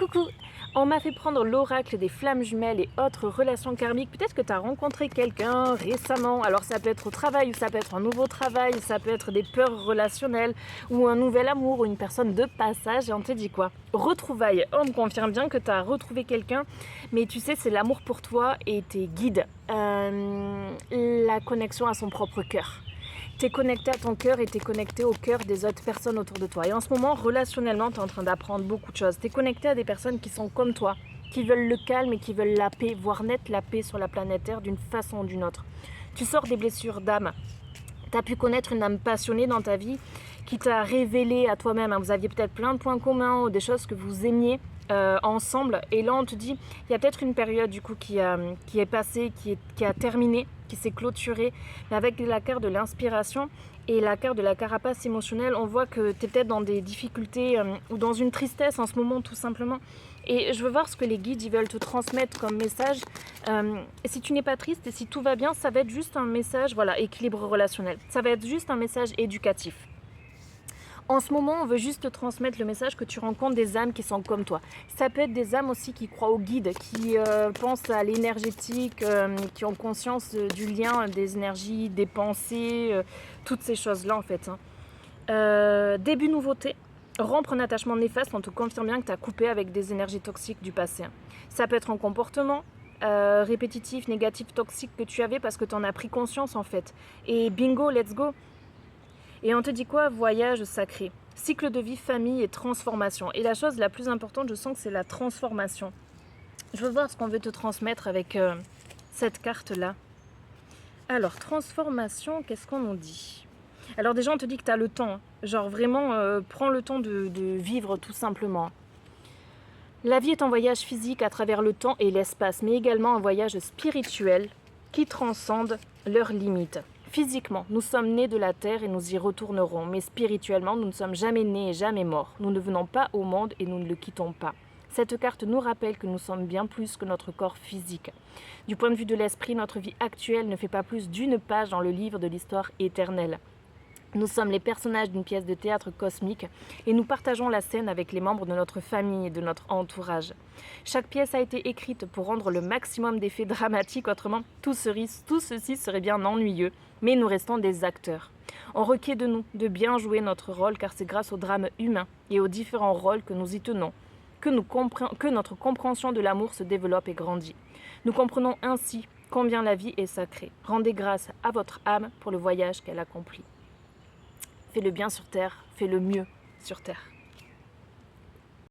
Coucou, on m'a fait prendre l'oracle des flammes jumelles et autres relations karmiques. Peut-être que tu as rencontré quelqu'un récemment. Alors ça peut être au travail, ou ça peut être un nouveau travail, ça peut être des peurs relationnelles, ou un nouvel amour, ou une personne de passage. Et on te dit quoi? Retrouvailles. On me confirme bien que tu as retrouvé quelqu'un, mais tu sais, c'est l'amour pour toi et tes guides. La connexion à son propre cœur. T'es connecté à ton cœur et t'es connecté au cœur des autres personnes autour de toi. Et en ce moment, relationnellement, t'es en train d'apprendre beaucoup de choses. T'es connecté à des personnes qui sont comme toi, qui veulent le calme et qui veulent la paix, voire naître la paix sur la planète Terre d'une façon ou d'une autre. Tu sors des blessures d'âme. T'as pu connaître une âme passionnée dans ta vie qui t'a révélé à toi-même. Vous aviez peut-être plein de points communs ou des choses que vous aimiez ensemble. Et là, on te dit, il y a peut-être une période du coup qui est passée, qui a terminé, qui s'est clôturée. Mais avec la carte de l'inspiration et la carte de la carapace émotionnelle, on voit que tu es peut-être dans des difficultés ou dans une tristesse en ce moment, tout simplement. Et je veux voir ce que les guides ils veulent te transmettre comme message. Si tu n'es pas triste et si tout va bien, ça va être juste un message, voilà, équilibre relationnel. Ça va être juste un message éducatif. En ce moment, on veut juste te transmettre le message que tu rencontres des âmes qui sont comme toi. Ça peut être des âmes aussi qui croient aux guides, qui pensent à l'énergétique, qui ont conscience du lien des énergies, des pensées, toutes ces choses-là en fait. Début nouveauté. Rompre un attachement néfaste, on te confirme bien que tu as coupé avec des énergies toxiques du passé. Ça peut être un comportement répétitif, négatif, toxique que tu avais parce que tu en as pris conscience en fait. Et bingo, let's go. Et on te dit quoi? Voyage sacré. Cycle de vie, famille et transformation. Et la chose la plus importante, je sens que c'est la transformation. Je veux voir ce qu'on veut te transmettre avec cette carte-là. Alors, transformation, qu'est-ce qu'on nous dit? Alors déjà, on te dit que tu as le temps. Genre vraiment, prends le temps de vivre tout simplement. La vie est un voyage physique à travers le temps et l'espace, mais également un voyage spirituel qui transcende leurs limites. Physiquement, nous sommes nés de la terre et nous y retournerons, mais spirituellement, nous ne sommes jamais nés et jamais morts. Nous ne venons pas au monde et nous ne le quittons pas. Cette carte nous rappelle que nous sommes bien plus que notre corps physique. Du point de vue de l'esprit, notre vie actuelle ne fait pas plus d'une page dans le livre de l'histoire éternelle. Nous sommes les personnages d'une pièce de théâtre cosmique et nous partageons la scène avec les membres de notre famille et de notre entourage. Chaque pièce a été écrite pour rendre le maximum d'effets dramatiques, autrement tout ceci serait bien ennuyeux, mais nous restons des acteurs. On requiert de nous de bien jouer notre rôle car c'est grâce au drame humain et aux différents rôles que nous y tenons que notre compréhension de l'amour se développe et grandit. Nous comprenons ainsi combien la vie est sacrée. Rendez grâce à votre âme pour le voyage qu'elle accomplit. Fais le bien sur terre, fais le mieux sur terre.